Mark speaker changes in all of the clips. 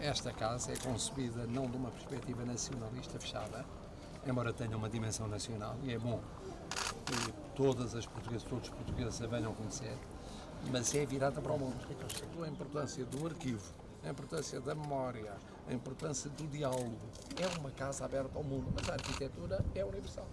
Speaker 1: esta casa é concebida não de uma perspectiva nacionalista fechada, embora tenha uma dimensão nacional, e é bom que todos os portugueses a venham conhecer, mas é virada para o mundo. A importância do arquivo, a importância da memória, a importância do diálogo. É uma casa aberta ao mundo, mas a arquitetura é universal.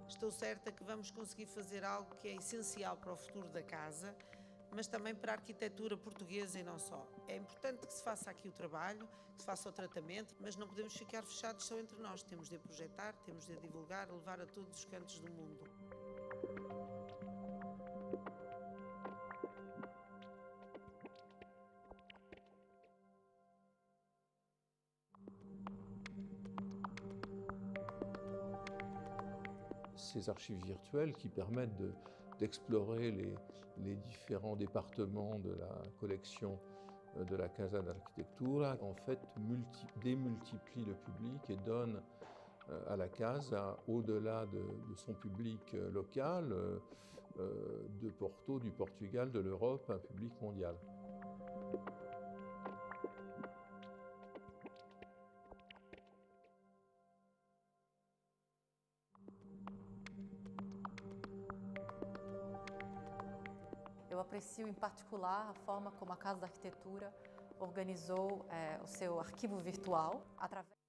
Speaker 2: Estou certa que vamos conseguir fazer algo que é essencial para o futuro da casa, mas também para a arquitetura portuguesa e não só. É importante que se faça aqui o trabalho, que se faça o tratamento, mas não podemos ficar fechados só entre nós. Temos de projetar, temos de divulgar, levar a todos os cantos do mundo.
Speaker 3: Ces archives virtuelles qui permettent d'explorer les différents départements de la collection de la Casa da Arquitectura, en fait, démultiplient le public et donnent à la Casa, au-delà de son public local, de Porto, du Portugal, de l'Europe, un public mondial.
Speaker 4: Eu aprecio em particular a forma como a Casa da Arquitetura organizou o seu arquivo virtual através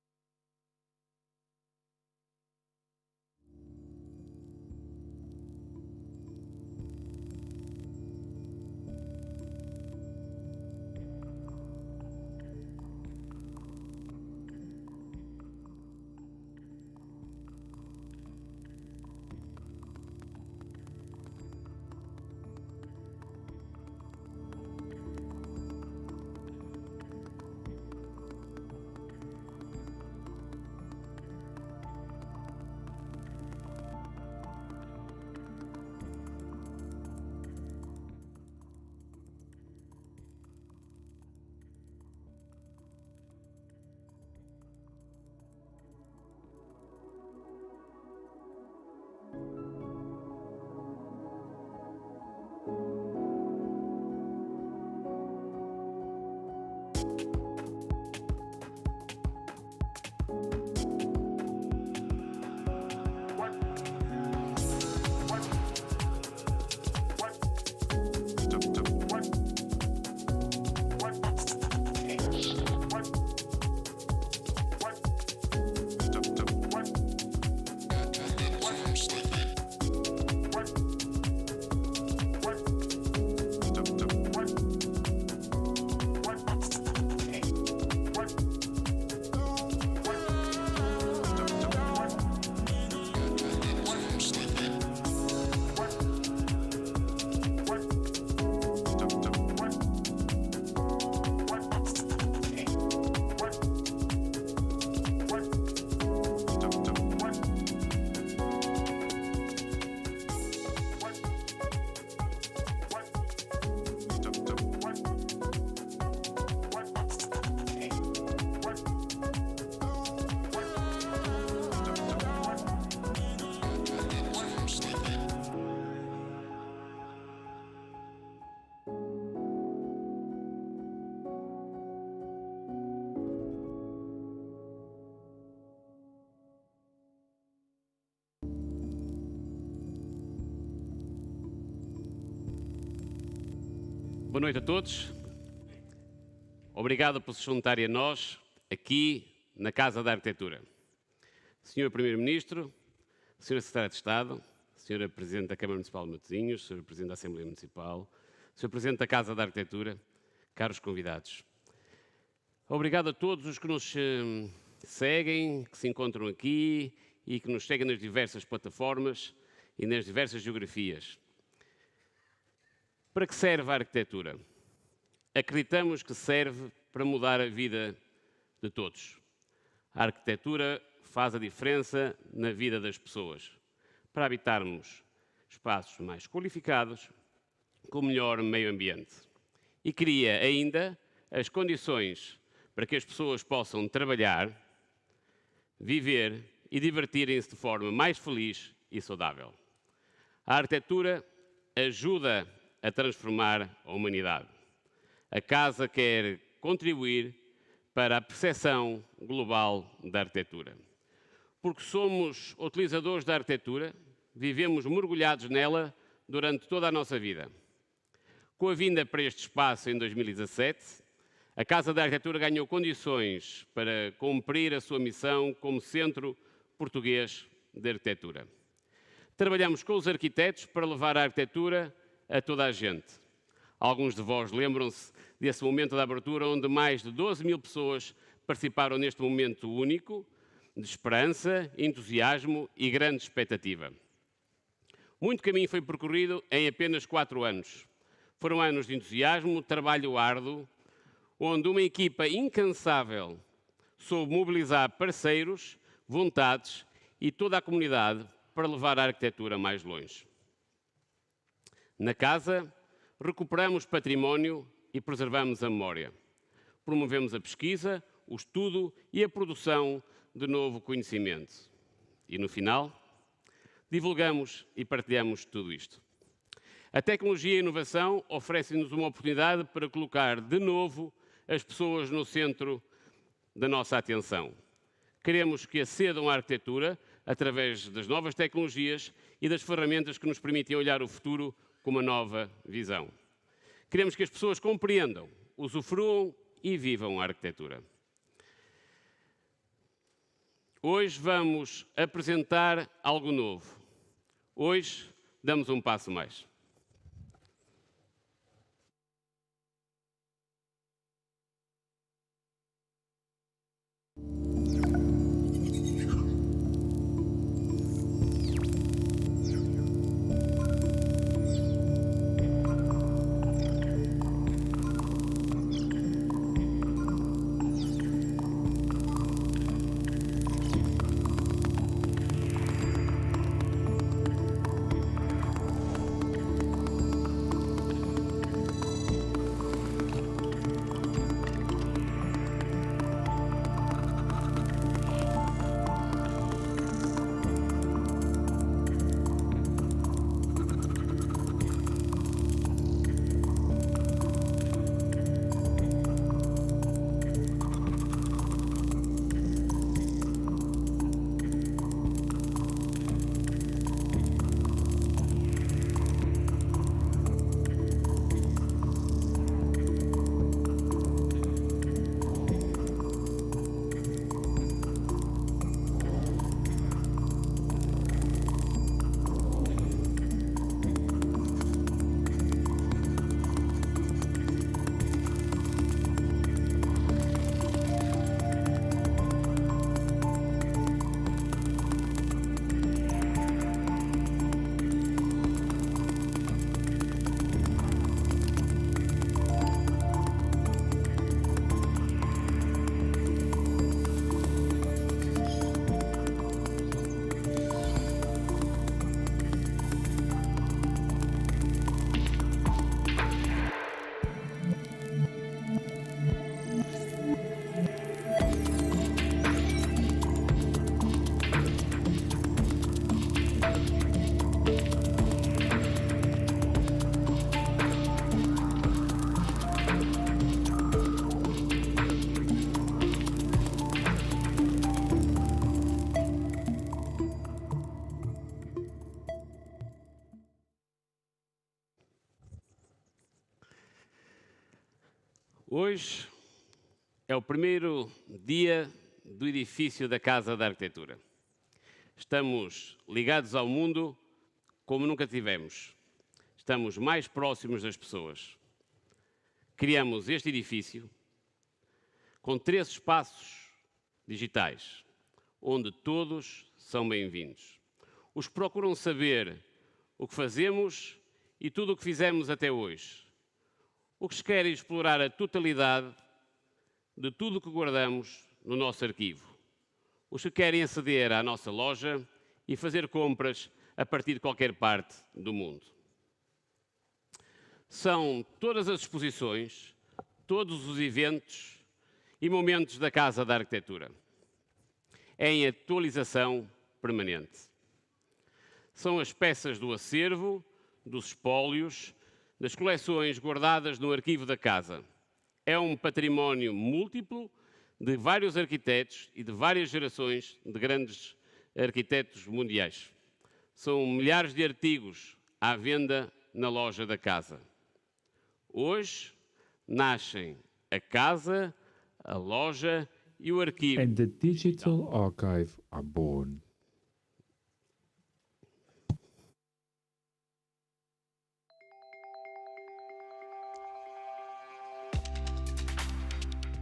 Speaker 5: Boa noite a todos. Obrigado por se juntarem a nós aqui na Casa da Arquitetura. Senhor Primeiro-Ministro, Senhora Secretária de Estado, Senhora Presidente da Câmara Municipal de Matosinhos, Senhor Presidente da Assembleia Municipal, Senhor Presidente da Casa da Arquitetura, caros convidados. Obrigado a todos os que nos seguem, que se encontram aqui e que nos seguem nas diversas plataformas e nas diversas geografias. Para que serve a arquitetura? Acreditamos que serve para mudar a vida de todos. A arquitetura faz a diferença na vida das pessoas, para habitarmos espaços mais qualificados, com melhor meio ambiente. E cria ainda as condições para que as pessoas possam trabalhar, viver e divertirem-se de forma mais feliz e saudável. A arquitetura ajuda a transformar a humanidade. A Casa quer contribuir para a percepção global da arquitetura. Porque somos utilizadores da arquitetura, vivemos mergulhados nela durante toda a nossa vida. Com a vinda para este espaço em 2017, a Casa da Arquitetura ganhou condições para cumprir a sua missão como Centro Português de Arquitetura. Trabalhamos com os arquitetos para levar a arquitetura a toda a gente. Alguns de vós lembram-se desse momento da abertura onde mais de 12 mil pessoas participaram neste momento único de esperança, entusiasmo e grande expectativa. Muito caminho foi percorrido em apenas 4 anos. Foram anos de entusiasmo, trabalho árduo, onde uma equipa incansável soube mobilizar parceiros, vontades e toda a comunidade para levar a arquitetura mais longe. Na Casa, recuperamos património e preservamos a memória. Promovemos a pesquisa, o estudo e a produção de novo conhecimento. E no final, divulgamos e partilhamos tudo isto. A tecnologia e a inovação oferecem-nos uma oportunidade para colocar de novo as pessoas no centro da nossa atenção. Queremos que acedam à arquitetura através das novas tecnologias e das ferramentas que nos permitem olhar o futuro com uma nova visão. Queremos que as pessoas compreendam, usufruam e vivam a arquitetura. Hoje vamos apresentar algo novo. Hoje damos um passo mais. Hoje é o primeiro dia do edifício da Casa da Arquitetura. Estamos ligados ao mundo como nunca tivemos. Estamos mais próximos das pessoas. Criamos este edifício com 3 espaços digitais, onde todos são bem-vindos. Os que procuram saber o que fazemos e tudo o que fizemos até hoje. Os que querem explorar a totalidade de tudo o que guardamos no nosso arquivo. Os que querem aceder à nossa loja e fazer compras a partir de qualquer parte do mundo. São todas as exposições, todos os eventos e momentos da Casa da Arquitetura. É em atualização permanente. São as peças do acervo, dos espólios, das coleções guardadas no arquivo da casa. É um património múltiplo de vários arquitetos e de várias gerações de grandes arquitetos mundiais. São milhares de artigos à venda na loja da casa. Hoje nascem a casa, a loja e o arquivo.
Speaker 6: And the digital archive are born.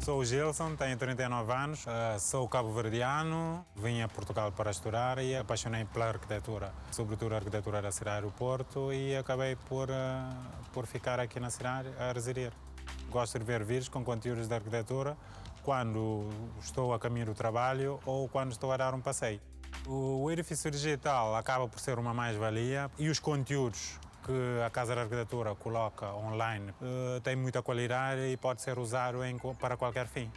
Speaker 7: Sou o Gilson, tenho 39 anos, sou cabo-verdiano, vim a Portugal para estudar e apaixonei pela arquitetura, sobretudo a arquitetura da cidade do Porto, e acabei por ficar aqui na cidade a residir. Gosto de ver vídeos com conteúdos de arquitetura quando estou a caminho do trabalho ou quando estou a dar um passeio. O edifício digital acaba por ser uma mais-valia e os conteúdos que a Casa da Arquitetura coloca online tem muita qualidade e pode ser usado para qualquer fim.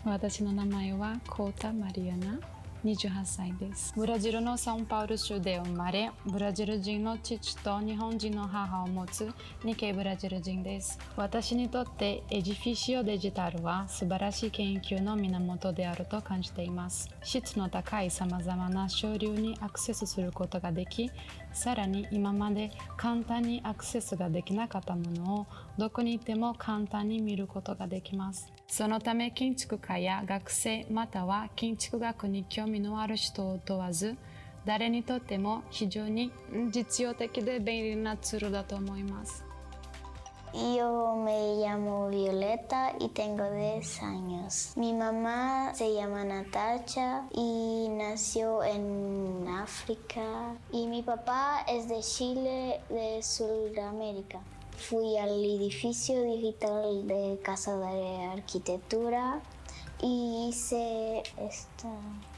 Speaker 8: 私の名前はコータ・マリアナ、28歳です。ブラジルのサンパウロ州で生まれ、ブラジル人の父と日本人の母を持つ日系ブラジル人です。私にとってエディフィシオデジタルは素晴らしい研究の源であると感じています。質の高いさまざまな省流にアクセスすることができ、さらに今まで簡単にアクセスができなかったものをどこにいても簡単に見ることができます。そのため建築家や学生または建築学に興味のある人を問わず、誰にとっても非常に実用的で便利なツールだと思います。
Speaker 9: Yo me llamo Violeta y tengo 10 años. Mi mamá se llama Natacha y nació en África. Y mi papá es de Chile, de Sudamérica. Fui al edificio digital de Casa da Arquitectura y hice esta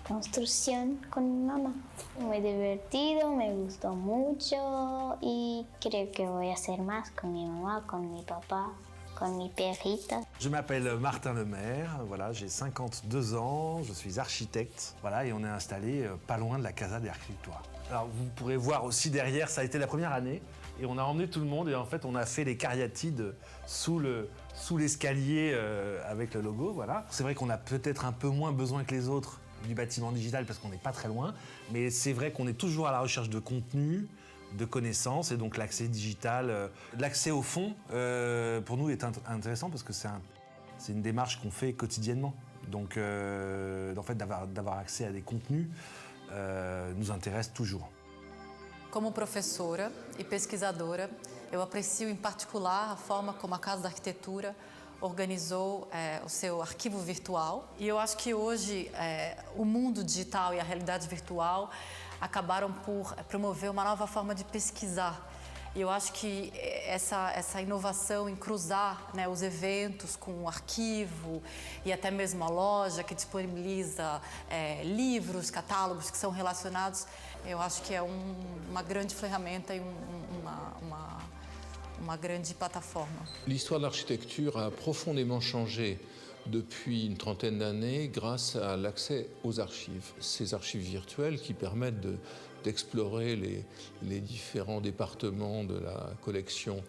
Speaker 9: construcción con mi mamá. Muy divertido, me gustó mucho y creo que voy a hacer más con mi mamá, con mi papá, con mi perrita.
Speaker 10: Je m'appelle Martin Lemaire, voilà, j'ai 52 ans, je suis architecte, voilà, et on est installé pas loin de la Casa da Arquitectura. Alors vous pourrez voir aussi derrière, ça a été la première année et on a emmené tout le monde et en fait on a fait les cariatides sous l'escalier avec le logo, voilà. C'est vrai qu'on a peut-être un peu moins besoin que les autres du bâtiment digital parce qu'on n'est pas très loin, mais c'est vrai qu'on est toujours à la recherche de contenu, de connaissances, et donc l'accès digital, l'accès au fond, pour nous est intéressant parce que c'est une démarche qu'on fait quotidiennement. Donc en fait d'avoir accès à des contenus nous intéresse toujours.
Speaker 4: Como professora e pesquisadora, eu aprecio em particular a forma como a Casa da Arquitetura organizou o seu arquivo virtual. E eu acho que hoje o mundo digital e a realidade virtual acabaram por promover uma nova forma de pesquisar. E eu acho que essa inovação em cruzar, né, os eventos com o arquivo e até mesmo a loja que disponibiliza livros, catálogos que são relacionados, eu acho que é uma grande ferramenta e uma grande plataforma.
Speaker 3: L'histoire de l'architecture a profondément changé depuis une trentaine d'années grâce à l'accès aux archives. Ces archives virtuelles qui permettent d'explorer les différents départements de la collection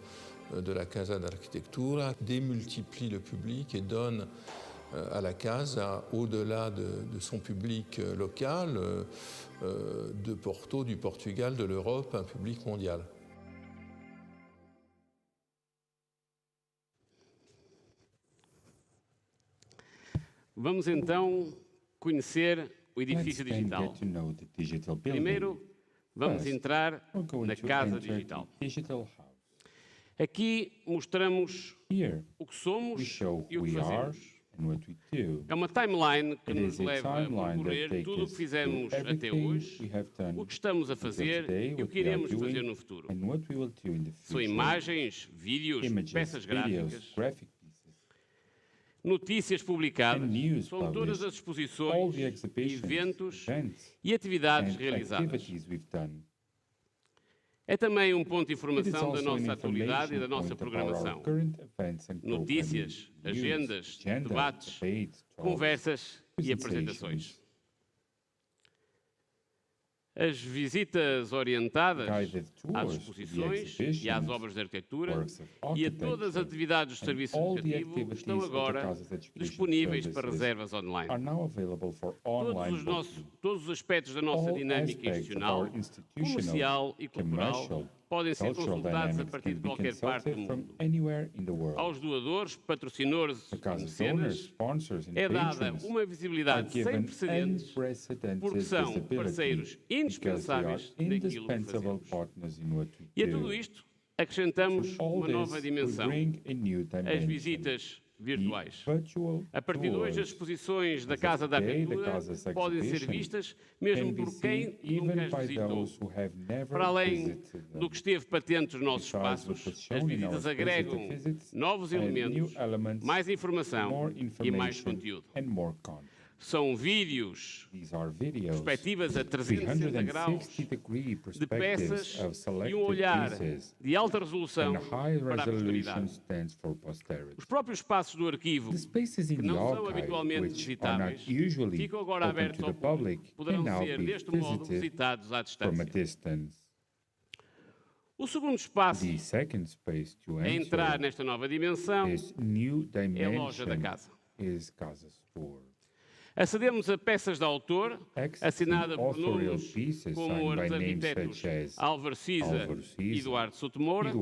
Speaker 3: de la Casa da Arquitectura démultiplient le public et donnent à la Casa, au-delà de son public local, de Porto, du Portugal, de l'Europe, un public mondial.
Speaker 5: Vamos então conhecer o edifício digital. Primeiro, vamos entrar na Casa Digital. Aqui mostramos o que somos e o que fazemos. É uma timeline que nos leva a percorrer tudo o que fizemos até hoje, o que estamos a fazer e o que iremos fazer no futuro. São imagens, vídeos, peças gráficas, notícias publicadas, são todas as exposições, eventos e atividades realizadas. É também um ponto de informação da nossa atualidade e da nossa programação. Notícias, agendas, debates, conversas e apresentações. As visitas orientadas às exposições e às obras de arquitetura e a todas as atividades do serviço educativo estão agora disponíveis para reservas online. Todos os aspectos da nossa dinâmica institucional, comercial e cultural podem ser consultados a partir de qualquer parte do mundo. Aos doadores, patrocinadores e mecenas é dada uma visibilidade sem precedentes porque são parceiros indispensáveis daquilo que fazemos. E a tudo isto acrescentamos uma nova dimensão, as visitas virtuais. A partir de hoje, as exposições da Casa da Arquitetura podem ser vistas mesmo por quem nunca as visitou. Para além do que esteve patente nos nossos espaços, as visitas agregam novos elementos, mais informação e mais conteúdo. São vídeos, perspectivas a 360 graus, de peças e um olhar de alta resolução para a posteridade. Os próprios espaços do arquivo, que não são habitualmente visitáveis, ficam agora abertos ao público. Poderão ser, deste modo, visitados à distância. O segundo espaço a entrar nesta nova dimensão é a loja da casa. Acedemos a peças de autor, assinada por nomes como os arquitetos Álvaro Siza e Eduardo Souto Moura,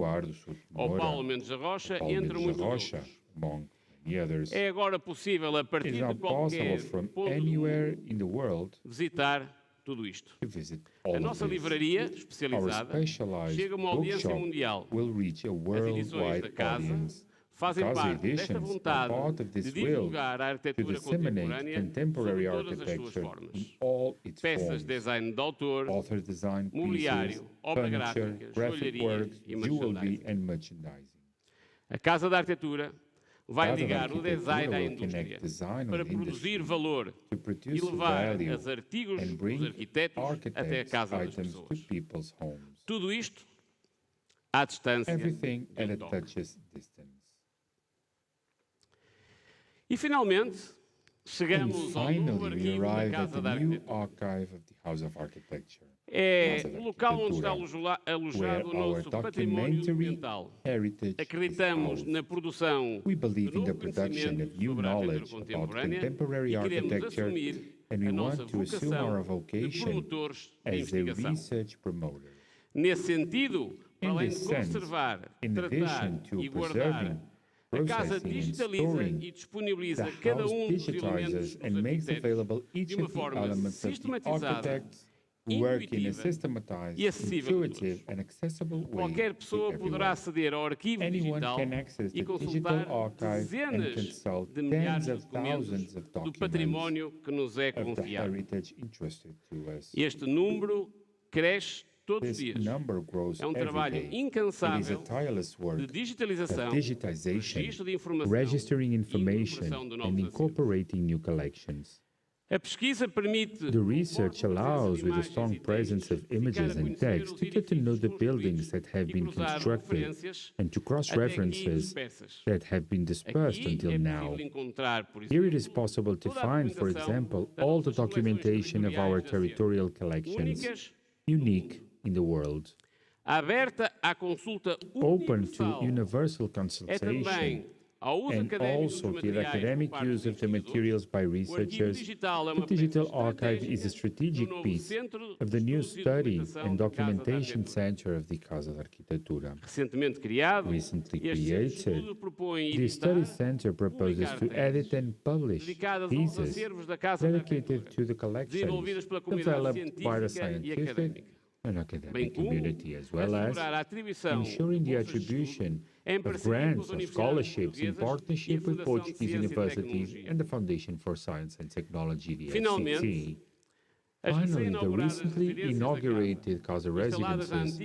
Speaker 5: ou Paulo Mendes da Rocha, entre muitos outros. É agora possível, a partir de qualquer ponto do mundo, visitar tudo isto. A nossa livraria especializada chega a uma audiência mundial. As edições da casa fazem parte desta vontade de divulgar a arquitetura contemporânea sob todas as suas formas. Peças de design de autor, mobiliário, obra gráfica, joalharia e merchandising. A Casa da Arquitetura vai ligar o design à indústria para produzir valor e levar os artigos dos arquitetos até a casa das pessoas. Tudo isto à distância de um toque. E, finalmente, chegamos ao novo arquivo da Casa da Arquitetura. É o local onde está alojado o nosso património documental. Acreditamos na produção de novo conhecimento sobre a arquitetura contemporânea e queremos assumir a nossa vocação de promotores de investigação. Nesse sentido, para além de conservar, tratar e guardar, a Casa digitaliza e disponibiliza cada um dos elementos dos arquitetos de uma forma sistematizada, intuitiva e acessível a todos. Qualquer pessoa poderá aceder ao arquivo digital e consultar dezenas de milhares de documentos do património que nos é confiado. Este número cresce todos os dias. É um trabalho incansável de digitalização, registro de informação e incorporação de novos acervos. A pesquisa permite
Speaker 6: The research allows, with a strong presence of images and text, to get to know the buildings that have been constructed and to cross references that have been dispersed until now. Here it is possible to find, for example, all the documentation of our territorial collections, unique in the world. Open to universal consultation and also to the academic use of the materials by researchers. The digital archive is a strategic piece of the new study and documentation center of the Casa da Arquitetura. Recently created, the study center proposes to edit and publish pieces dedicated to the collections developed by the scientific and academic community, as well as ensuring the attribution of grants or scholarships in partnership with Portuguese universities and the Foundation for Science and Technology, the FCT. Finally, the recently inaugurated Casa Residences,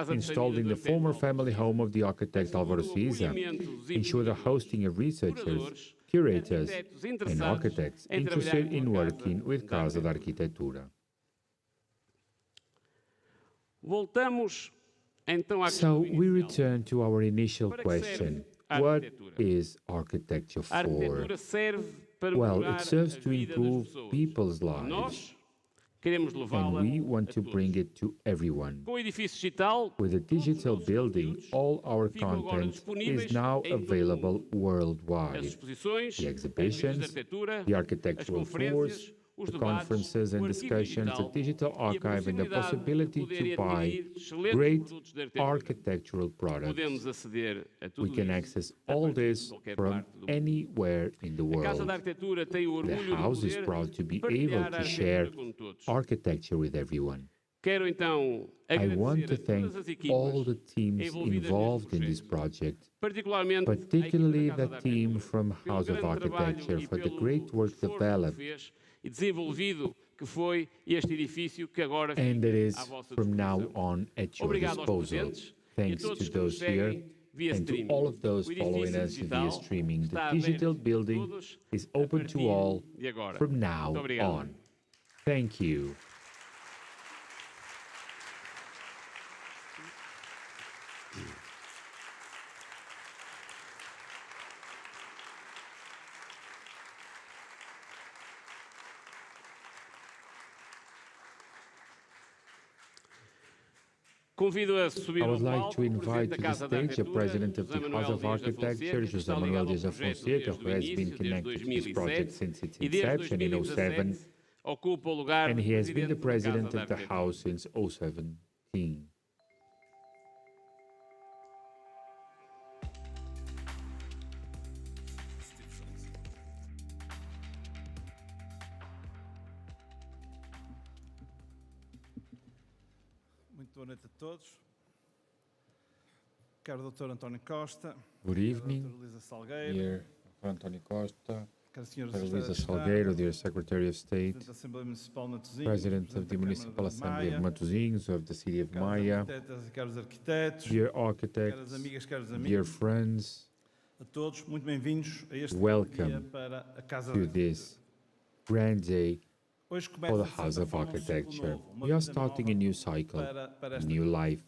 Speaker 6: installed in the former family home of the architect Álvaro Siza, ensure the hosting of researchers, curators, and architects interested in working with Casa da Arquitetura.
Speaker 5: Voltamos Então,
Speaker 6: So we return to our initial question. What is architecture
Speaker 5: a arquitetura
Speaker 6: for?
Speaker 5: serve para
Speaker 6: Well,
Speaker 5: melhorar
Speaker 6: it serves
Speaker 5: a
Speaker 6: to
Speaker 5: vida das
Speaker 6: improve
Speaker 5: pessoas.
Speaker 6: people's lives,
Speaker 5: Nós queremos levá-la
Speaker 6: and we want
Speaker 5: a
Speaker 6: to
Speaker 5: todos.
Speaker 6: bring it to everyone.
Speaker 5: Com o edifício digital,
Speaker 6: With a digital building, all our
Speaker 5: ficam agora
Speaker 6: content
Speaker 5: disponíveis
Speaker 6: is now
Speaker 5: em todo o
Speaker 6: available
Speaker 5: mundo. As
Speaker 6: worldwide.
Speaker 5: exposições,
Speaker 6: The
Speaker 5: as
Speaker 6: exhibitions,
Speaker 5: visitas de arquitetura,
Speaker 6: the
Speaker 5: as
Speaker 6: architectural
Speaker 5: conferências,
Speaker 6: tours,
Speaker 5: os
Speaker 6: the
Speaker 5: debates,
Speaker 6: conferences
Speaker 5: o
Speaker 6: and
Speaker 5: arquivo
Speaker 6: discussions, the
Speaker 5: digital
Speaker 6: digital
Speaker 5: e a
Speaker 6: archive, and the possibility
Speaker 5: de poder
Speaker 6: to buy
Speaker 5: adquirir excelentes
Speaker 6: great
Speaker 5: produtos de arquitetura.
Speaker 6: architectural products.
Speaker 5: Podemos aceder a tudo
Speaker 6: We can
Speaker 5: isso
Speaker 6: access
Speaker 5: a
Speaker 6: all
Speaker 5: partir de
Speaker 6: this
Speaker 5: qualquer
Speaker 6: from
Speaker 5: parte do mundo.
Speaker 6: anywhere in the
Speaker 5: A Casa
Speaker 6: world.
Speaker 5: da Arquitetura tem o
Speaker 6: The
Speaker 5: orgulho de
Speaker 6: house is
Speaker 5: poder
Speaker 6: proud to be able
Speaker 5: partilhar a
Speaker 6: to
Speaker 5: arquitetura
Speaker 6: share
Speaker 5: com todos.
Speaker 6: architecture with everyone.
Speaker 5: Quero então
Speaker 6: I want
Speaker 5: agradecer
Speaker 6: to
Speaker 5: a
Speaker 6: thank
Speaker 5: todas as equipas
Speaker 6: all the teams
Speaker 5: envolvidas
Speaker 6: involved
Speaker 5: neste
Speaker 6: in this
Speaker 5: projeto,
Speaker 6: project,
Speaker 5: particularmente a
Speaker 6: particularly
Speaker 5: equipa da
Speaker 6: the
Speaker 5: Casa da
Speaker 6: team
Speaker 5: Arquitetura,
Speaker 6: from
Speaker 5: pelo
Speaker 6: House of
Speaker 5: grande trabalho
Speaker 6: Architecture
Speaker 5: e
Speaker 6: for the
Speaker 5: pelo
Speaker 6: great work
Speaker 5: esforço que
Speaker 6: developed
Speaker 5: fez e desenvolvido que foi este edifício que agora
Speaker 6: and that
Speaker 5: fica
Speaker 6: is
Speaker 5: à vossa
Speaker 6: from now
Speaker 5: disposição.
Speaker 6: on at your
Speaker 5: Obrigado aos
Speaker 6: disposal.
Speaker 5: presentes e a
Speaker 6: Thanks
Speaker 5: todos
Speaker 6: to
Speaker 5: que nos
Speaker 6: those here
Speaker 5: seguem via
Speaker 6: and to
Speaker 5: streaming.
Speaker 6: all of those
Speaker 5: O
Speaker 6: following
Speaker 5: edifício
Speaker 6: us via
Speaker 5: digital
Speaker 6: streaming. The
Speaker 5: está
Speaker 6: digital
Speaker 5: aberto a
Speaker 6: building
Speaker 5: todos
Speaker 6: is
Speaker 5: a
Speaker 6: open
Speaker 5: partir
Speaker 6: to all
Speaker 5: de agora.
Speaker 6: from now
Speaker 5: Muito obrigado.
Speaker 6: on. Thank you.
Speaker 5: Convido a subir
Speaker 6: I
Speaker 5: ao
Speaker 6: would like
Speaker 5: palco
Speaker 6: to
Speaker 5: o
Speaker 6: invite
Speaker 5: Presidente
Speaker 6: to
Speaker 5: da
Speaker 6: the
Speaker 5: Casa da
Speaker 6: stage the
Speaker 5: Arquitetura,
Speaker 6: President of
Speaker 5: José
Speaker 6: the House
Speaker 5: Manuel
Speaker 6: of
Speaker 5: Dias da
Speaker 6: Architecture,
Speaker 5: Fonseca, que
Speaker 6: José
Speaker 5: está
Speaker 6: Manuel
Speaker 5: ligado ao
Speaker 6: Dias da
Speaker 5: projeto
Speaker 6: Fonseca,
Speaker 5: desde
Speaker 6: who
Speaker 5: o
Speaker 6: has been
Speaker 5: início, desde
Speaker 6: connected to this project
Speaker 5: 2007,
Speaker 6: since its
Speaker 5: e desde
Speaker 6: inception in 07,
Speaker 5: 2017 ocupa o lugar
Speaker 6: and
Speaker 5: de
Speaker 6: he has been the
Speaker 5: Presidente da Casa
Speaker 6: President
Speaker 5: da
Speaker 6: of the
Speaker 5: Arquitetura.
Speaker 6: House since 2017.
Speaker 11: Muito boa noite a todos. Caro Dr. António Costa,
Speaker 6: Good evening,
Speaker 11: Dr. Luísa Salgueiro,
Speaker 6: dear António Costa,
Speaker 11: cara Sra.
Speaker 6: Dr.
Speaker 11: Secretária
Speaker 6: Luísa
Speaker 11: de Estado,
Speaker 6: Salgueiro, dear Secretary of State,
Speaker 11: Presidente da Assembleia Municipal de Matosinhos,
Speaker 6: President of
Speaker 11: Presidente
Speaker 6: the
Speaker 11: da
Speaker 6: Municipal
Speaker 11: Câmara de
Speaker 6: Assembly of
Speaker 11: Maia,
Speaker 6: Matosinhos, of the City of
Speaker 11: caros
Speaker 6: Maia,
Speaker 11: arquitetas e caros arquitetos,
Speaker 6: dear
Speaker 11: caras
Speaker 6: architects,
Speaker 11: amigas, caros
Speaker 6: dear
Speaker 11: amigos,
Speaker 6: friends,
Speaker 11: a todos, muito bem-vindos a este
Speaker 6: Welcome
Speaker 11: dia para a Casa da
Speaker 6: to
Speaker 11: Arquitetura.
Speaker 6: this grand day
Speaker 11: Hoje
Speaker 6: for
Speaker 11: começa,
Speaker 6: the
Speaker 11: de certa
Speaker 6: House of
Speaker 11: forma, um ciclo
Speaker 6: Architecture.
Speaker 11: novo, uma
Speaker 6: We are
Speaker 11: vida
Speaker 6: starting
Speaker 11: nova
Speaker 6: a new cycle,
Speaker 11: para
Speaker 6: a
Speaker 11: esta
Speaker 6: new life.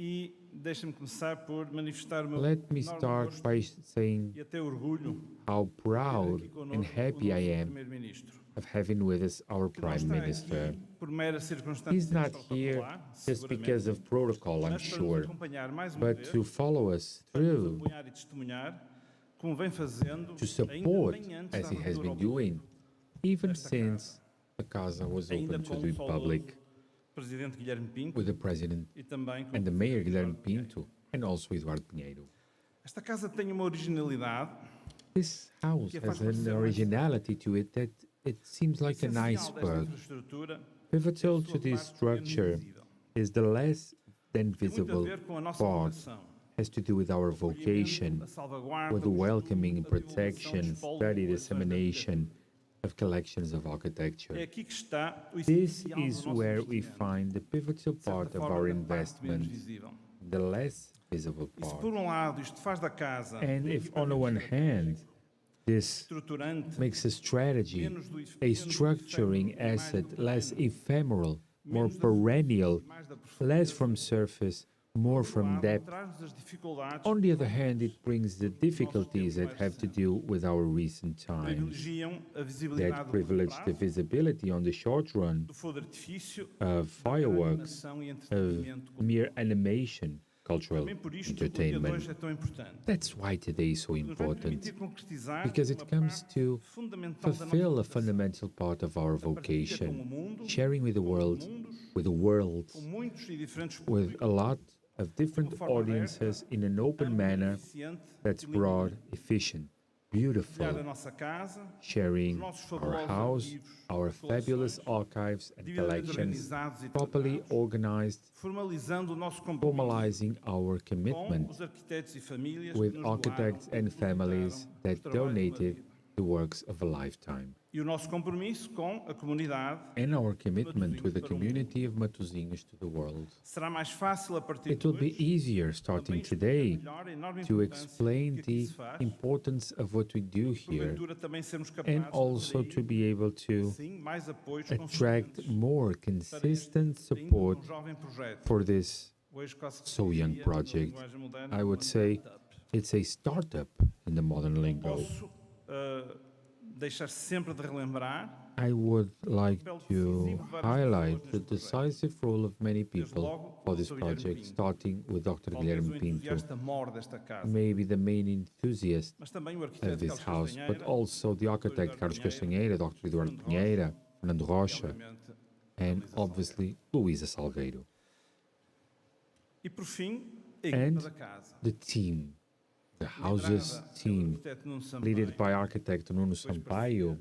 Speaker 11: E deixem-me começar por manifestar o meu
Speaker 6: Let me
Speaker 11: enorme
Speaker 6: start
Speaker 11: gosto
Speaker 6: by saying
Speaker 11: e até orgulho
Speaker 6: how
Speaker 11: de ter
Speaker 6: proud
Speaker 11: aqui
Speaker 6: and
Speaker 11: connosco
Speaker 6: happy
Speaker 11: o
Speaker 6: I
Speaker 11: nosso
Speaker 6: am
Speaker 11: Primeiro-Ministro.
Speaker 6: of having with us our
Speaker 11: Que não
Speaker 6: Prime
Speaker 11: está
Speaker 6: Minister.
Speaker 11: aqui por mera circunstância
Speaker 6: He's not here
Speaker 11: protocolar,
Speaker 6: just because of protocol, I'm
Speaker 11: mas para nos
Speaker 6: sure,
Speaker 11: acompanhar mais uma
Speaker 6: but
Speaker 11: vez,
Speaker 6: to follow us
Speaker 11: para nos
Speaker 6: through,
Speaker 11: apoiar e testemunhar, como vem fazendo
Speaker 6: to
Speaker 11: ainda
Speaker 6: support,
Speaker 11: bem antes
Speaker 6: as
Speaker 11: da
Speaker 6: he has
Speaker 11: abertura
Speaker 6: been
Speaker 11: ao público.
Speaker 6: doing, even
Speaker 11: desta
Speaker 6: since the Casa was
Speaker 11: Ainda
Speaker 6: open to
Speaker 11: com
Speaker 6: the
Speaker 11: o saudoso
Speaker 6: public,
Speaker 11: Presidente Guilherme Pinto
Speaker 6: with the President
Speaker 11: e também com
Speaker 6: and the
Speaker 11: o
Speaker 6: Mayor
Speaker 11: Presidente
Speaker 6: Guilherme
Speaker 11: Eduardo Pinheiro.
Speaker 6: Pinto, and also Eduardo Pinheiro.
Speaker 11: Esta casa tem uma originalidade
Speaker 6: This house
Speaker 11: que a faz
Speaker 6: has an
Speaker 11: parecer mais
Speaker 6: originality to it that it seems like an
Speaker 11: essencial desta
Speaker 6: iceberg.
Speaker 11: infraestrutura,
Speaker 6: Pivotal
Speaker 11: é a
Speaker 6: to
Speaker 11: sua
Speaker 6: this
Speaker 11: parte menos
Speaker 6: structure
Speaker 11: visível.
Speaker 6: is the less than
Speaker 11: Tem muito a
Speaker 6: visible
Speaker 11: ver com a nossa
Speaker 6: part
Speaker 11: vocação,
Speaker 6: has to do with our
Speaker 11: o acolhimento,
Speaker 6: vocation,
Speaker 11: a salvaguarda,
Speaker 6: with the
Speaker 11: o estudo,
Speaker 6: welcoming,
Speaker 11: a divulgação
Speaker 6: protection,
Speaker 11: dos polos de
Speaker 6: study,
Speaker 11: coleções de
Speaker 6: dissemination
Speaker 11: arquitetura.
Speaker 6: of collections of
Speaker 11: É
Speaker 6: architecture.
Speaker 11: aqui que está o
Speaker 6: This
Speaker 11: essencial do
Speaker 6: is
Speaker 11: nosso
Speaker 6: where we
Speaker 11: investimento,
Speaker 6: find the pivotal
Speaker 11: de certa
Speaker 6: part of
Speaker 11: forma,
Speaker 6: our
Speaker 11: da parte menos
Speaker 6: investment,
Speaker 11: visível.
Speaker 6: the less visible
Speaker 11: E se
Speaker 6: part.
Speaker 11: por um lado isto faz da casa
Speaker 6: And
Speaker 11: um
Speaker 6: if on the one hand, this
Speaker 11: estruturante,
Speaker 6: makes a strategy,
Speaker 11: menos do
Speaker 6: a structuring
Speaker 11: efêmero e mais
Speaker 6: asset,
Speaker 11: do
Speaker 6: less
Speaker 11: plano,
Speaker 6: ephemeral, more
Speaker 11: menos da
Speaker 6: perennial,
Speaker 11: superfície, mais da
Speaker 6: less
Speaker 11: profundeza,
Speaker 6: from surface, more
Speaker 11: por outro
Speaker 6: from
Speaker 11: lado,
Speaker 6: depth.
Speaker 11: traz-nos as dificuldades
Speaker 6: On the other hand, it brings the difficulties that have to do with our recent times
Speaker 11: privilegiam a visibilidade
Speaker 6: that
Speaker 11: do curto
Speaker 6: privilege the
Speaker 11: prazo,
Speaker 6: visibility on the short run
Speaker 11: do fogo de artifício,
Speaker 6: of fireworks,
Speaker 11: animação e
Speaker 6: of
Speaker 11: entretenimento cultural.
Speaker 6: mere animation, cultural
Speaker 11: Também por isto o dia de hoje
Speaker 6: entertainment.
Speaker 11: é tão importante.
Speaker 6: That's why today is so
Speaker 11: Nos vai
Speaker 6: important,
Speaker 11: permitir concretizar
Speaker 6: because it
Speaker 11: uma
Speaker 6: comes
Speaker 11: parte
Speaker 6: to
Speaker 11: fundamental da
Speaker 6: fulfill
Speaker 11: nossa
Speaker 6: a
Speaker 11: vocação,
Speaker 6: fundamental part of our
Speaker 11: a partilha com o
Speaker 6: vocation,
Speaker 11: mundo,
Speaker 6: sharing with the
Speaker 11: com os
Speaker 6: world,
Speaker 11: mundos,
Speaker 6: with the world,
Speaker 11: com muitos e diferentes
Speaker 6: with
Speaker 11: públicos,
Speaker 6: a lot of different
Speaker 11: de uma forma
Speaker 6: audiences
Speaker 11: aberta,
Speaker 6: in an open
Speaker 11: ampla,
Speaker 6: manner
Speaker 11: eficiente
Speaker 6: that's
Speaker 11: e
Speaker 6: broad,
Speaker 11: limpa.
Speaker 6: efficient,
Speaker 11: Partilhar a
Speaker 6: beautiful,
Speaker 11: nossa casa,
Speaker 6: sharing
Speaker 11: os nossos
Speaker 6: our
Speaker 11: fabulosos
Speaker 6: house,
Speaker 11: arquivos,
Speaker 6: our fabulous
Speaker 11: coleções,
Speaker 6: archives and
Speaker 11: devidamente
Speaker 6: collections,
Speaker 11: organizados e
Speaker 6: properly
Speaker 11: tratados,
Speaker 6: organized,
Speaker 11: formalizando o nosso compromisso
Speaker 6: formalizing our
Speaker 11: com
Speaker 6: commitment
Speaker 11: os arquitetos e famílias
Speaker 6: with
Speaker 11: que nos
Speaker 6: architects
Speaker 11: doaram
Speaker 6: and
Speaker 11: e
Speaker 6: families
Speaker 11: completaram
Speaker 6: that
Speaker 11: os trabalhos de uma
Speaker 6: donated
Speaker 11: vida.
Speaker 6: the works of a lifetime.
Speaker 11: E o nosso compromisso com a comunidade
Speaker 6: And our commitment with the
Speaker 11: para o mundo.
Speaker 6: community of Matosinhos to the world.
Speaker 11: será mais fácil a partir
Speaker 6: It
Speaker 11: de
Speaker 6: will be
Speaker 11: hoje
Speaker 6: easier starting
Speaker 11: também explicar
Speaker 6: today
Speaker 11: melhor a enorme
Speaker 6: to
Speaker 11: importância
Speaker 6: explain
Speaker 11: que aqui
Speaker 6: the
Speaker 11: se faz,
Speaker 6: importance of what we do here
Speaker 11: porventura também sermos capazes
Speaker 6: and also
Speaker 11: de
Speaker 6: to be able to
Speaker 11: sim, mais apoios
Speaker 6: attract
Speaker 11: consistentes
Speaker 6: more
Speaker 11: para este
Speaker 6: consistent
Speaker 11: ainda
Speaker 6: support
Speaker 11: jovem projeto.
Speaker 6: for this so young project. I would say it's a startup in the modern lingo.
Speaker 11: Deixar sempre de relembrar.
Speaker 6: I would like to highlight the decisive role of many people for this project, starting with Dr. Guilherme Pinto, maybe the main enthusiast of this house, but also the architect Carlos Castanheira, Dr. Eduardo Pinheira, Fernando Rocha, and obviously Luísa Salgueiro. And the team, the house's team, led by architect Nuno Sampaio.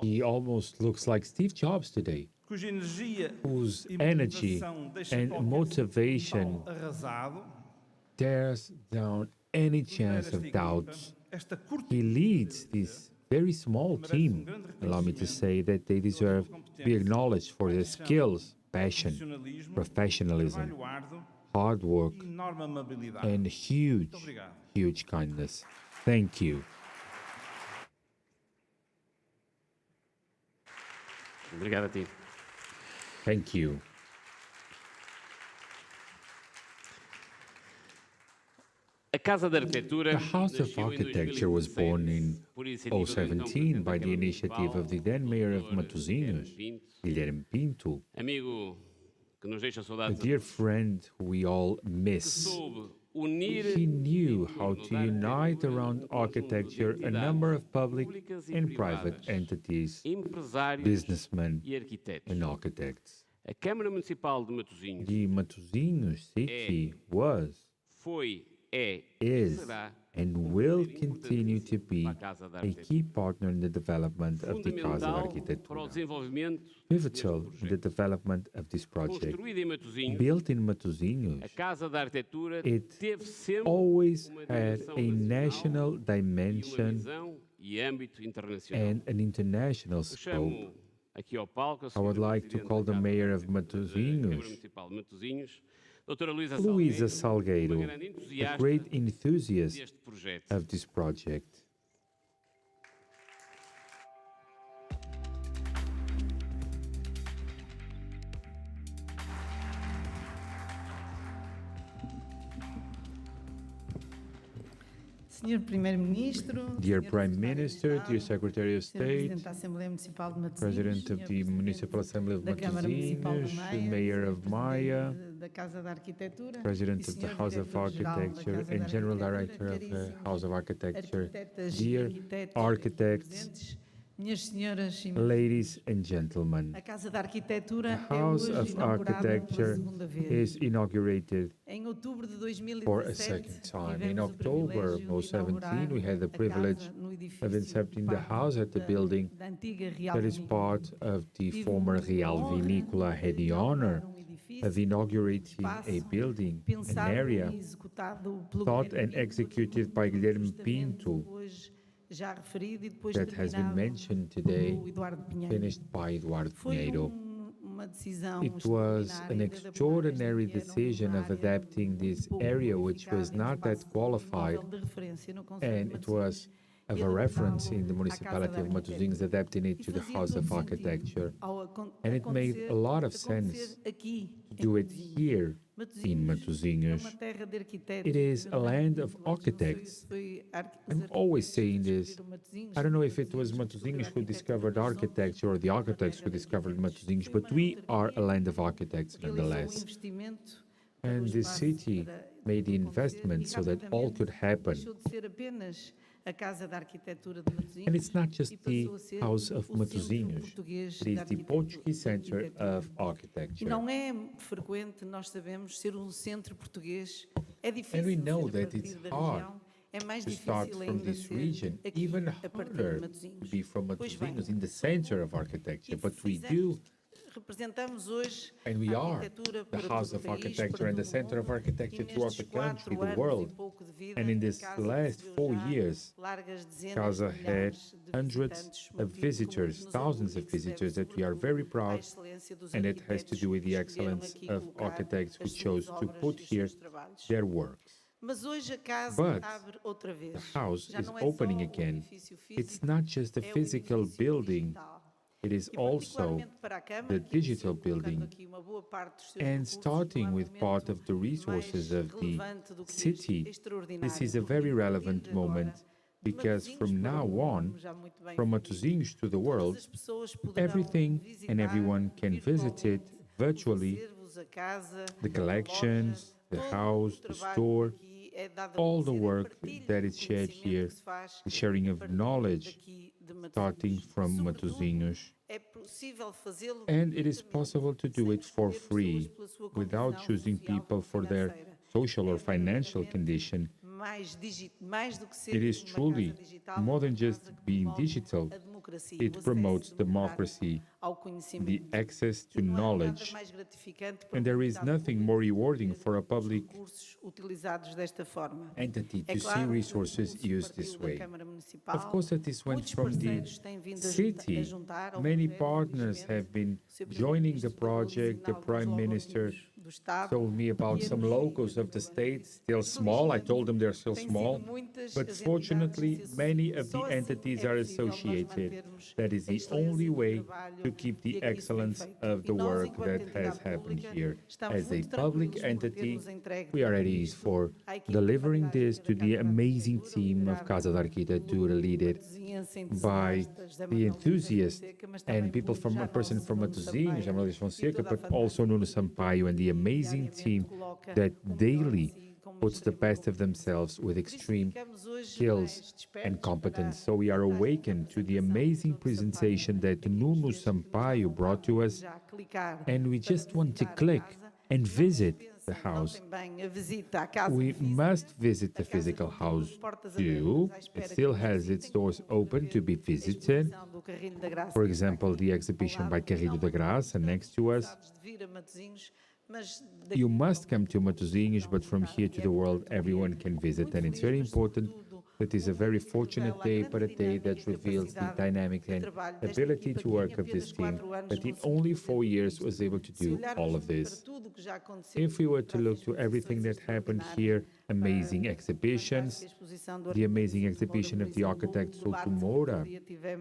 Speaker 6: He almost looks like Steve Jobs today, whose energy and motivation tears down any chance of doubt. He leads this very small team. Allow me to say that they deserve to be acknowledged for their skills, passion, professionalism, hard work, and huge kindness. Thank you.
Speaker 5: Obrigado a ti.
Speaker 6: Thank you.
Speaker 5: A Casa da Arquitetura.
Speaker 6: The House of Architecture was born in 2017 by the initiative of the then mayor of Matosinhos, Guilherme Pinto,
Speaker 5: Amigo que nos deixa
Speaker 6: a
Speaker 5: saudades.
Speaker 6: dear friend we all miss. He knew how to unite around architecture a number of public and private entities, businessmen and architects.
Speaker 5: A Câmara Municipal de Matosinhos
Speaker 6: The Matosinhos city was,
Speaker 5: foi, é
Speaker 6: is,
Speaker 5: será
Speaker 6: and will continue to be a key partner in the development of the Casa da
Speaker 5: fundamental para o
Speaker 6: Arquitectura.
Speaker 5: desenvolvimento
Speaker 6: Pivotal in the development of this project.
Speaker 5: construído em Matosinhos.
Speaker 6: Built in Matosinhos,
Speaker 5: A Casa da Arquitetura
Speaker 6: it
Speaker 5: teve sempre
Speaker 6: always
Speaker 5: uma
Speaker 6: had
Speaker 5: dimensão
Speaker 6: a national
Speaker 5: e uma
Speaker 6: dimension
Speaker 5: visão e âmbito internacional.
Speaker 6: and an international
Speaker 5: Eu
Speaker 6: scope.
Speaker 5: chamo aqui ao palco a
Speaker 6: I would
Speaker 5: senhora
Speaker 6: like to
Speaker 5: Presidente
Speaker 6: call
Speaker 5: da
Speaker 6: the
Speaker 5: Casa
Speaker 6: mayor
Speaker 5: da
Speaker 6: of
Speaker 5: Câmara
Speaker 6: Matosinhos,
Speaker 5: Municipal de Matosinhos, doutora Luísa
Speaker 6: Luísa
Speaker 5: Salgueiro,
Speaker 6: Salgueiro,
Speaker 5: uma grande
Speaker 6: a
Speaker 5: entusiasta
Speaker 6: great enthusiast
Speaker 5: deste projeto.
Speaker 6: of this project.
Speaker 12: Senhor Primeiro-Ministro,
Speaker 6: Dear Prime Minister, dear Secretary of
Speaker 12: Sr.
Speaker 6: State,
Speaker 12: Presidente da Assembleia Municipal de Matosinhos,
Speaker 6: President of
Speaker 12: Sr.
Speaker 6: the Municipal Assembly of
Speaker 12: da Câmara Municipal de
Speaker 6: Matosinhos,
Speaker 12: Maia,
Speaker 6: Mayor
Speaker 12: Sr.
Speaker 6: of Maia,
Speaker 12: Presidente da Casa da Arquitetura,
Speaker 6: President
Speaker 12: e
Speaker 6: of the
Speaker 12: Sr.
Speaker 6: House of
Speaker 12: Diretor-Geral da
Speaker 6: Architecture
Speaker 12: Casa
Speaker 6: and
Speaker 12: da
Speaker 6: General
Speaker 12: Arquitetura,
Speaker 6: Director of the
Speaker 12: caríssimos
Speaker 6: House of Architecture,
Speaker 12: arquitetas
Speaker 6: dear
Speaker 12: e arquitetos
Speaker 6: architects,
Speaker 12: presentes, minhas senhoras e meus
Speaker 6: ladies and gentlemen,
Speaker 12: a Casa da Arquitetura
Speaker 6: the
Speaker 12: é
Speaker 6: House
Speaker 12: hoje
Speaker 6: of
Speaker 12: inaugurada pela
Speaker 6: Architecture
Speaker 12: segunda vez.
Speaker 6: is inaugurated
Speaker 12: Em outubro de 2017,
Speaker 6: for a second time. In
Speaker 12: tivemos o
Speaker 6: October
Speaker 12: privilégio de
Speaker 6: 2017, we had the
Speaker 12: inaugurar a
Speaker 6: privilege
Speaker 12: casa no edifício
Speaker 6: of incepting the
Speaker 12: parte
Speaker 6: house at the
Speaker 12: da-
Speaker 6: building
Speaker 12: da antiga Real
Speaker 6: that is
Speaker 12: Vinícola.
Speaker 6: part of the
Speaker 12: Tive
Speaker 6: former
Speaker 12: a
Speaker 6: Real
Speaker 12: honra
Speaker 6: Vinícola. I had
Speaker 12: de
Speaker 6: the honor
Speaker 12: inaugurar edifício,
Speaker 6: of inaugurating a
Speaker 12: espaço
Speaker 6: building, an
Speaker 12: pensado
Speaker 6: area
Speaker 12: e executado pelo
Speaker 6: thought
Speaker 12: Guilherme
Speaker 6: and
Speaker 12: Pinto,
Speaker 6: executed by Guilherme
Speaker 12: justamente
Speaker 6: Pinto,
Speaker 12: hoje já referido e depois
Speaker 6: that has been
Speaker 12: terminado
Speaker 6: mentioned today,
Speaker 12: pelo Eduardo Pinheiro.
Speaker 6: finished by Eduardo
Speaker 12: Foi
Speaker 6: Pinheiro.
Speaker 12: uma decisão
Speaker 6: It was an
Speaker 12: extraordinária de adaptar
Speaker 6: extraordinary
Speaker 12: esta que era
Speaker 6: decision
Speaker 12: uma
Speaker 6: of
Speaker 12: área
Speaker 6: adapting this
Speaker 12: pouco
Speaker 6: area, which was
Speaker 12: qualificada,
Speaker 6: not that
Speaker 12: espaço
Speaker 6: qualified,
Speaker 12: móvel de referência no Conselho de
Speaker 6: and it
Speaker 12: Matosinhos,
Speaker 6: was
Speaker 12: e
Speaker 6: of a reference in the
Speaker 12: adaptá-lo à
Speaker 6: municipality
Speaker 12: Casa
Speaker 6: of
Speaker 12: da
Speaker 6: Matosinhos,
Speaker 12: Arquitetura.
Speaker 6: adapting it
Speaker 12: E
Speaker 6: to the
Speaker 12: fazia
Speaker 6: House of
Speaker 12: todo sentido
Speaker 6: Architecture.
Speaker 12: ao
Speaker 6: And it made a lot of
Speaker 12: acontecer
Speaker 6: sense
Speaker 12: aqui,
Speaker 6: to
Speaker 12: em
Speaker 6: do it
Speaker 12: Matosinhos.
Speaker 6: here in
Speaker 12: É
Speaker 6: Matosinhos.
Speaker 12: uma terra de arquitetos.
Speaker 6: It is a land of architects. I'm always saying this. I don't know if it was Matosinhos who discovered architecture or the architects who discovered Matosinhos, but we are a land of architects nonetheless. And the city made the investment so that all could happen. And it's not just the House of Matosinhos, it is the Portuguese Center of Architecture.
Speaker 12: Não é frequente, nós sabemos, ser centro português. É difícil.
Speaker 6: And we know
Speaker 12: ser a
Speaker 6: that it's
Speaker 12: partir da
Speaker 6: hard
Speaker 12: região. É mais
Speaker 6: to start
Speaker 12: difícil
Speaker 6: from
Speaker 12: ainda
Speaker 6: this
Speaker 12: ser
Speaker 6: region,
Speaker 12: aqui,
Speaker 6: even
Speaker 12: a partir de
Speaker 6: harder to
Speaker 12: Matosinhos.
Speaker 6: be from
Speaker 12: Pois bem,
Speaker 6: Matosinhos, in the center of architecture, but we do,
Speaker 12: representamos hoje
Speaker 6: and we
Speaker 12: a
Speaker 6: are,
Speaker 12: arquitetura
Speaker 6: the
Speaker 12: para
Speaker 6: House
Speaker 12: todo
Speaker 6: of
Speaker 12: o país,
Speaker 6: Architecture
Speaker 12: para
Speaker 6: and the
Speaker 12: todo o
Speaker 6: center of
Speaker 12: mundo.
Speaker 6: architecture
Speaker 12: E
Speaker 6: throughout the
Speaker 12: nestes
Speaker 6: country,
Speaker 12: 4
Speaker 6: the
Speaker 12: anos
Speaker 6: world.
Speaker 12: e pouco de vida,
Speaker 6: And in
Speaker 12: a
Speaker 6: this
Speaker 12: casa
Speaker 6: last
Speaker 12: recebeu
Speaker 6: 4
Speaker 12: já
Speaker 6: years,
Speaker 12: largas dezenas
Speaker 6: Casa
Speaker 12: de
Speaker 6: had
Speaker 12: milhares de
Speaker 6: hundreds
Speaker 12: visitantes,
Speaker 6: of
Speaker 12: motivo que
Speaker 6: visitors,
Speaker 12: nos
Speaker 6: thousands of
Speaker 12: orgulha e que se deve
Speaker 6: visitors that we are very
Speaker 12: sobretudo à
Speaker 6: proud,
Speaker 12: excelência dos
Speaker 6: and it has to do with the
Speaker 12: arquitetos que escolheram
Speaker 6: excellence
Speaker 12: aqui
Speaker 6: of
Speaker 12: colocar
Speaker 6: architects who
Speaker 12: as suas
Speaker 6: chose to
Speaker 12: obras
Speaker 6: put
Speaker 12: e os
Speaker 6: here
Speaker 12: seus trabalhos.
Speaker 6: their works.
Speaker 12: Mas hoje a casa
Speaker 6: But
Speaker 12: abre outra vez.
Speaker 6: The house
Speaker 12: Já
Speaker 6: is
Speaker 12: não é só
Speaker 6: opening
Speaker 12: o
Speaker 6: again.
Speaker 12: edifício
Speaker 6: It's
Speaker 12: físico,
Speaker 6: not just a
Speaker 12: é o
Speaker 6: physical
Speaker 12: edifício
Speaker 6: building,
Speaker 12: digital.
Speaker 6: it is also the digital building. And starting with part of the resources of the city, this is a very relevant moment, because from now on, from Matosinhos to the world, everything and everyone can visit it virtually, the collections, the house, the store, all the work that is shared here, the sharing of knowledge, starting from Matosinhos. And it is possible to do it for free, without choosing people for their social or financial condition. It is truly more than just being digital. It promotes democracy, the access to knowledge, and there is nothing more rewarding for a public entity to see resources used this way. Of course, that this went from the city. Many partners have been joining the project. The Prime Minister told me about some locals of the state, still small. I told them they're still small, but fortunately, many of the entities are associated. That is the only way to keep the excellence of the work that has happened here. As a public entity, we are at ease for delivering this to the amazing team of Casa da Arquitectura, led by the enthusiasts and people from a person from Matosinhos, Luís Fonseca, but also Nuno Sampaio, and the amazing team that daily puts the best of themselves with extreme skills and competence. So we are awakened to the amazing presentation that Nuno Sampaio brought to us, and we just want to click and visit the house. We must visit the physical house too. It still has its doors open to be visited. For example, the exhibition by Carrilho da Graça next to us. You must come to Matosinhos, but from here to the world, everyone can visit, and it's very important. It is a very fortunate day, but a day that reveals the dynamic and ability to work of this team, that in only 4 years was able to do all of this. If we were to look to everything that happened here, amazing exhibitions, the amazing exhibition of the architect Souto Moura,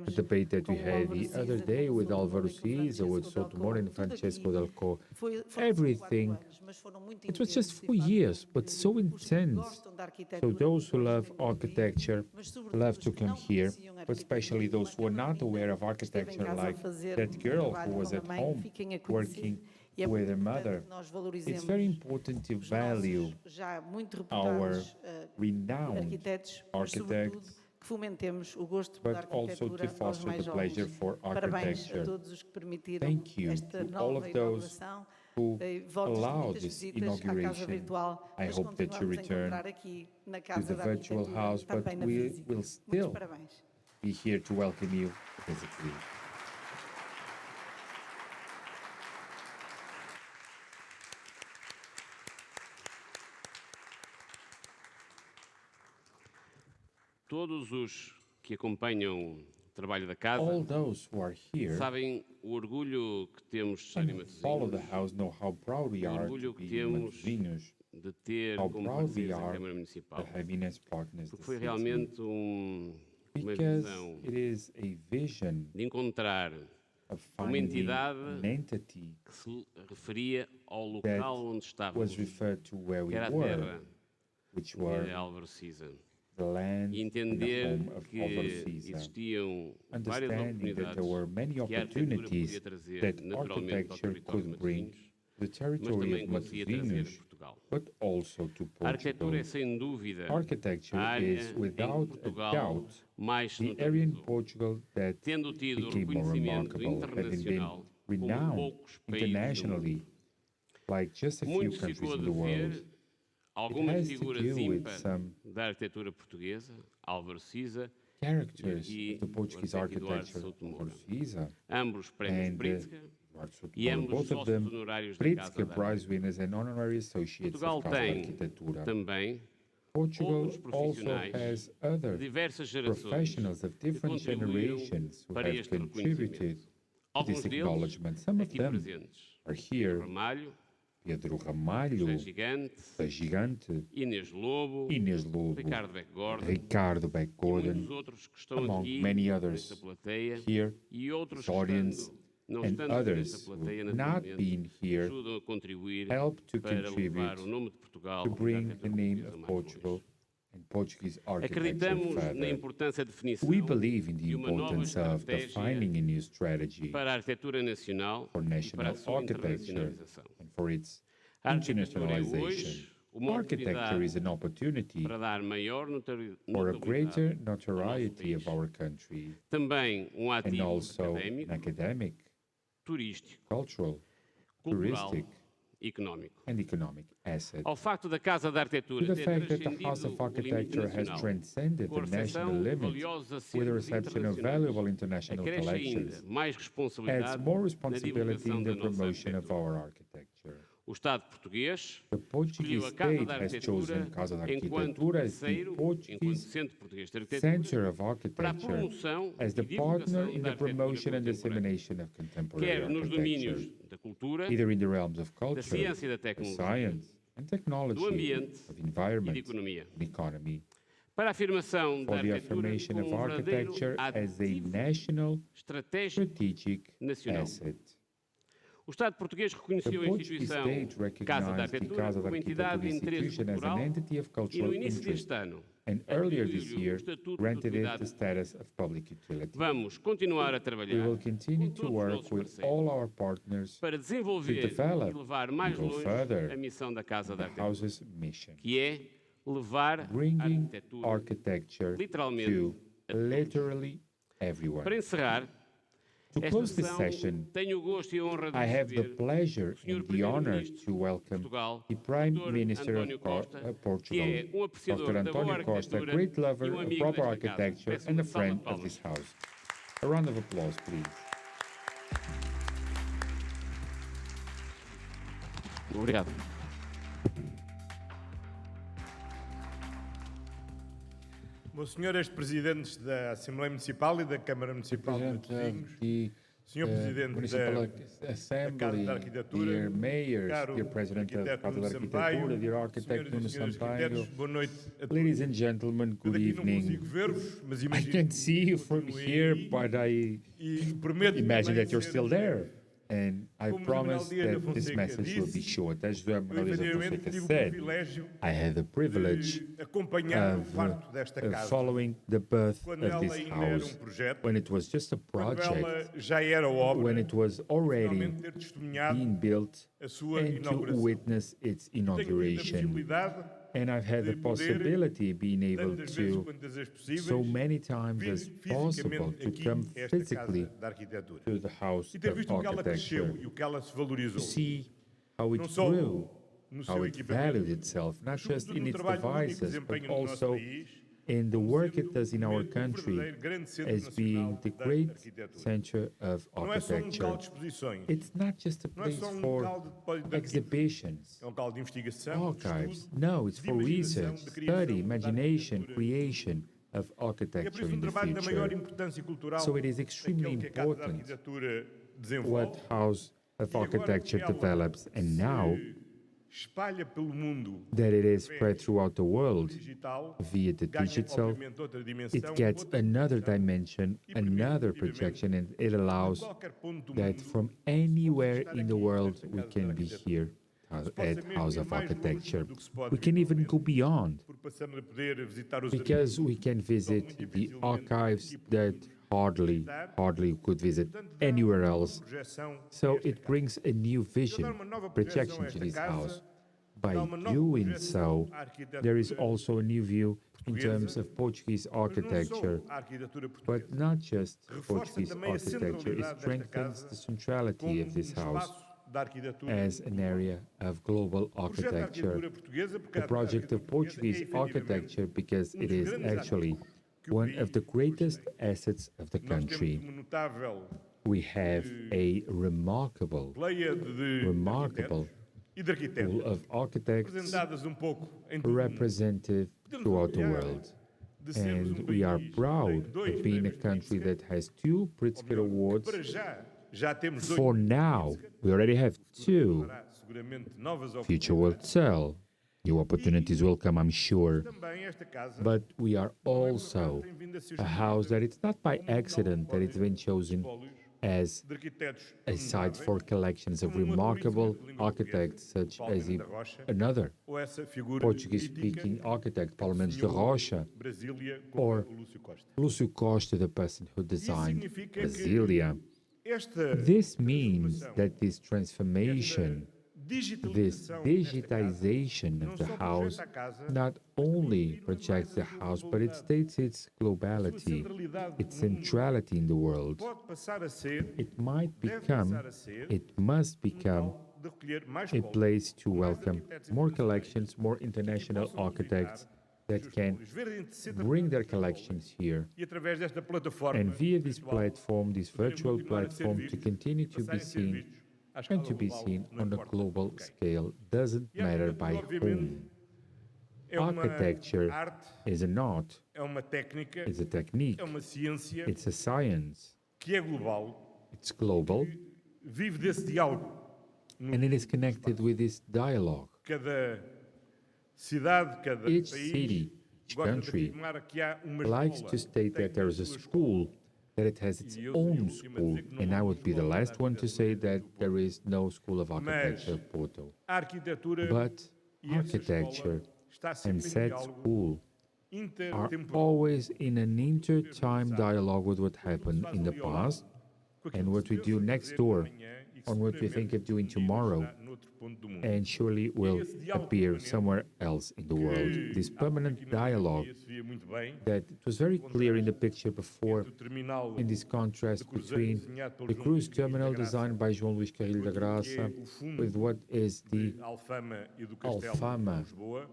Speaker 6: the debate that we had the other day with Álvaro Siza, with Souto Moura and Francesco Del Co, everything. It was just 4 years, but so intense. So those who love architecture love to come here, but especially those who are not aware of architecture, like that girl who was at home working with her mother. It's very important to value our renowned architects, but also to foster the pleasure for architecture. Thank you to all of those who allowed this inauguration. I hope that you return to the virtual house, but we will still be here to welcome you physically.
Speaker 5: Todos os que acompanham o trabalho da casa sabem o orgulho que temos de estar em Matosinhos, o orgulho que temos de ter como parceiros a Câmara Municipal, porque foi realmente uma visão de encontrar uma entidade que se referia ao local onde estávamos, que era a terra de Álvaro Siza. E entender que existiam várias oportunidades que a arquitetura podia trazer naturalmente ao território de Matosinhos, mas também conseguia trazer a Portugal. A arquitetura é, sem dúvida, a área em Portugal mais se notabilizou, tendo tido reconhecimento internacional como poucos países do mundo. Muito se ficou a dever algumas figuras ímpar da arquitetura portuguesa, Álvaro Siza e o arquiteto Eduardo Souto Moura, ambos prémios Pritzker e ambos sócios honorários da Casa da Arquitectura. Portugal tem também outros profissionais de diversas gerações que contribuíram para este reconhecimento. Alguns deles aqui presentes: Pedro Ramalho,
Speaker 6: Pedro Ramalho,
Speaker 5: José
Speaker 6: Gigante,
Speaker 5: Inês Lobo,
Speaker 6: Ricardo Beck Gordon, among many others here, this audience, and others who have not been here, help to contribute to bring the name of Portugal and Portuguese architecture further. We believe in the importance of defining a new strategy for national architecture and for its internationalization. Architecture is an opportunity for a greater notoriety of our country and also an academic, cultural, touristic, and economic asset. To the fact that the House of Architecture has transcended the national limit with the reception of valuable international collections adds more responsibility in the promotion of our architecture. The Portuguese state has chosen Casa da Arquitectura as the Portuguese Center of Architecture as the partner in the promotion and dissemination of contemporary architecture, either in the realms of culture, of science and technology, of environment and economy. For the affirmation of architecture as a national strategic asset. The Portuguese state recognized the Casa da Arquitectura institution as an entity of cultural interest, and earlier this year granted it the status of public utility. We will continue to work with all our partners to develop and go further the House's mission, bringing architecture to literally everywhere. To close this session, I have the pleasure and the honor to welcome the Prime Minister of Portugal, Dr. António Costa, a great lover of proper architecture and a friend of this House. A round of applause, please.
Speaker 5: Obrigado.
Speaker 13: Meus senhores presidentes da Assembleia Municipal e da Câmara Municipal de Matosinhos, senhor presidente da Casa da Arquitetura, caro arquiteto Nuno Sampaio, senhores e senhoras arquitetos, boa noite a todos.
Speaker 6: Ladies and gentlemen, good evening. I can't see you from here, but I imagine that you're still there. And I promise that this message will be short. As João said, I had the privilege of following the birth of this house when it was just a project, when it was already being built, and to witness its inauguration. And I've had the possibility of being able to, so many times as possible, to come physically to the House of Architecture, to see how it grew, how it valued itself, not just in its devices, but also in the work it does in our country as being the great center of architecture. It's not just a place for exhibitions, archives. No, it's for research, study, imagination, creation of architecture in the future. So it is extremely important what House of Architecture develops, and now that it is spread throughout the world via the digital, it gets another dimension, another projection, and it allows that from anywhere in the world we can be here at House of Architecture. We can even go beyond, because we can visit the archives that hardly could visit anywhere else. So it brings a new vision, projection to this house. By doing so, there is also a new view in terms of Portuguese architecture, but not just Portuguese architecture. It strengthens the centrality of this house as an area of global architecture. The project of Portuguese architecture, because it is actually one of the greatest assets of the country. We have a remarkable pool of architects representative throughout the world. And we are proud of being a country that has 2 Pritzker Awards. For now, we already have 2, Future will tell. New opportunities will come, I'm sure. But we are also a house that it's not by accident that it's been chosen as a site for collections of remarkable architects such as another Portuguese-speaking architect, Paulo Mendes da Rocha, or Lucio Costa, the person who designed Brasília. This means that this transformation, this digitization of the house not only projects the house, but it states its globality, its centrality in the world. It must become a place to welcome more collections, more international architects that can bring their collections here. And via this platform, this virtual platform, to continue to be seen and to be seen on a global scale, doesn't matter by whom. Architecture is an art, it's a technique, it's a science, it's global, and it is connected with this dialogue. Each city, each country likes to state that there is a school, that it has its own school, and I would be the last one to say that there is no school of architecture, Porto. But architecture and said school are always in an inter-time dialogue with what happened in the past and what we do next door, on what we think of doing tomorrow, and surely will appear somewhere else in the world. This permanent dialogue that was very clear in the picture before, in this contrast between the cruise terminal designed by João Luís Carrilho da Graça with what is the Alfama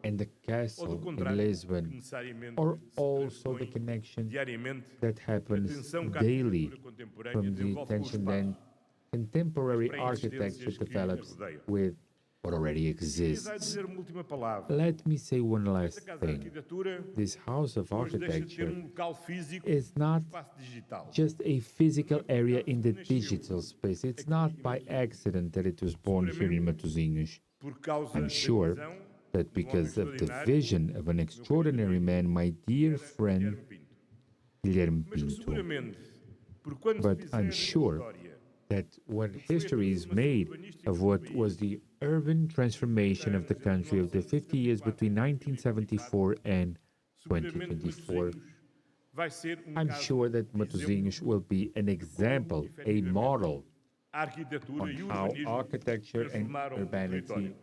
Speaker 6: and the castle in Lisbon, or also the connection that happens daily from the tension then contemporary architecture develops with what already exists. Let me say one last thing. This house of architecture is not just a physical area in the digital space. It's not by accident that it was born here in Matosinhos. I'm sure that because of the vision of an extraordinary man, my dear friend Guilherme Pinto. But I'm sure that when history is made of what was the urban transformation of the country of the 50 years between 1974 and 2024, I'm sure that Matosinhos will be an example, a model on how architecture and urbanity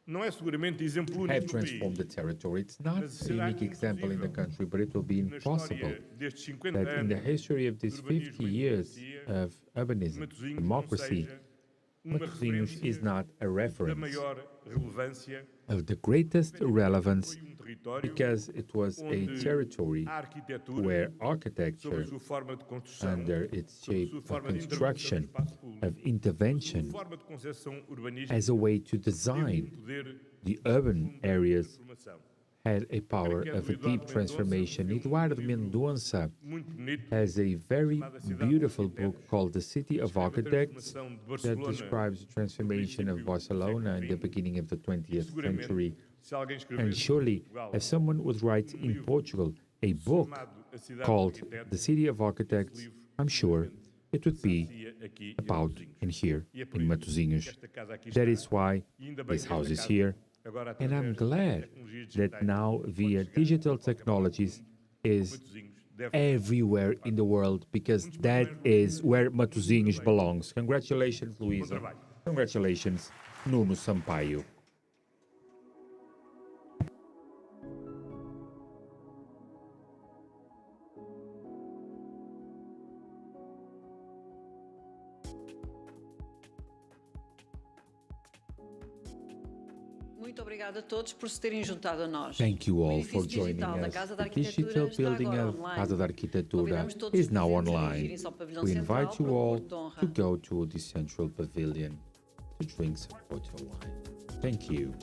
Speaker 6: have transformed the territory. It's not a unique example in the country, but it will be impossible that in the history of these 50 years of urbanism, democracy, Matosinhos is not a reference of the greatest relevance because it was a territory where architecture, under its shape of construction, of intervention, as a way to design the urban areas, had a power of a deep transformation. Eduardo Mendonça has a very beautiful book called The City of Architects that describes the transformation of Barcelona in the beginning of the 20th century. And surely, if someone would write in Portugal a book called The City of Architects, I'm sure it would be about and here in Matosinhos. That is why this house is here. And I'm glad that now, via digital technologies, is everywhere in the world, because that is where Matosinhos belongs. Congratulations, Luísa. Congratulations, Nuno Sampaio.
Speaker 4: Obrigada a todos por se terem juntado a nós.
Speaker 6: Thank you all for joining us. The digital building of Casa da Arquitectura is now online. We invite you all to go to the central pavilion to drink some photo wine. Thank you.